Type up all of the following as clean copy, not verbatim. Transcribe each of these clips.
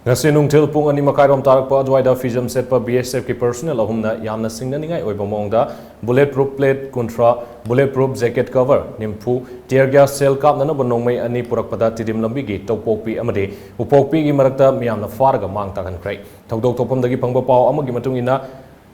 Ngasi nungthil pung ani makairom tarakpa adwaida fijam setpa BSF ki personnel ahumna yamna Chingnaningai Oiba Maongda bulletproof plate kuntra bulletproof jacket cover nimpu tear gas cell kapnana bonongmai ani Purakpada tidim lambi gi tawpokpi amade upokpi gi marakta Meeyamna Pharaga Mang Takhnkhre thawdok thopamdagi phangba paw amagi matungina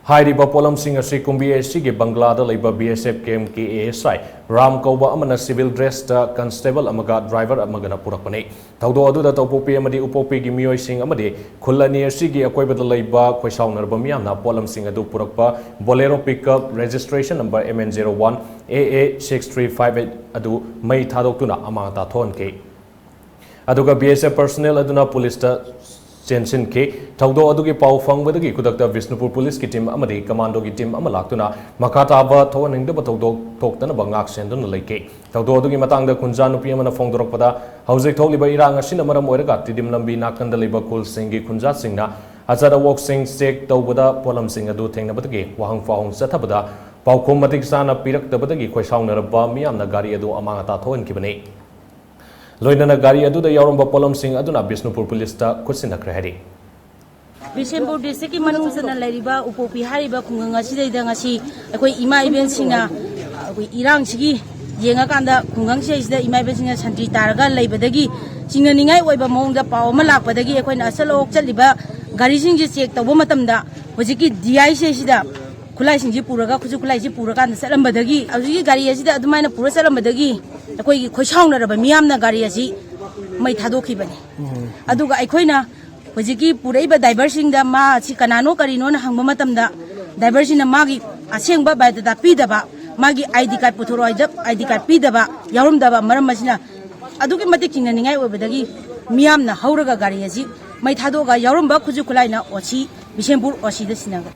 Hairiba polam singer si kumbi SC ge Banglada leiba BSF camp ki ASI Ram Kauba amana civil dress ta constable amaga driver amagana purakpane thawdo aduda tawpopi amadi upopi gi mioi sing amadi Khulani SC gi akoibada leiba khoisaunarba Meeyamna polam sing adu purakpa bolero pickup registration number MN01 AA6358 adu mai thadokuna amata thonke aduga BSF personnel aduna police ta Jensen ke thawdo adugi pau fangbadagi kudakta Vishnupur police ki team amadi commando ki team amalaktuna makata ba thowaningda ba thawdo thoktana bangak sendun leike thawdo adugi matangda kunja nupi amana phongdorokpada haujek tholiba irang asina maram oiraga tidim lambi nakanda leiba kul singi kunja singna azara walk sing check tawbada polam sing adu thengna badagi wahang fahong sathabada paukhom matik sana pirak tabadagi khoisaunarba Meeyamna gari adu amangata thoan kibane Loinana gari adu da yauromba polam sing aduna Vishnupur police ta khutsinakre hari Vishnupur district ki manungsana lariba upopi hariba khungang asi daida ngasi akoi ima event singa akoi irang sigi yenga kanda khungang sida ima event singa santri taraga leibadagi Chingnaningai Oiba Maongda paw ma lakpadagi akoi na asal ok chaliba gari sing ji check tawba matamda hojiki DI sida khulai sing ji puraga khuju khulai ji puraga na salambadagi ajugi gari asida adumaina pura salambadagi akoi khoisaunaraba Meeyamna gari asi mai thadokibani aduga aikoina hojiki puraiba driver singda ma asi kanano karino na hangba matamda driver sina magi asengba baidata pidaba magi ID card puthoro ID card pidaba yaurumdaba maram masina adugi matik Chingnaningai oibadagi Meeyamna hauraga gari asi mai thadoga yaurumba khuju khulaina ochi Vishnupur osi da sinaga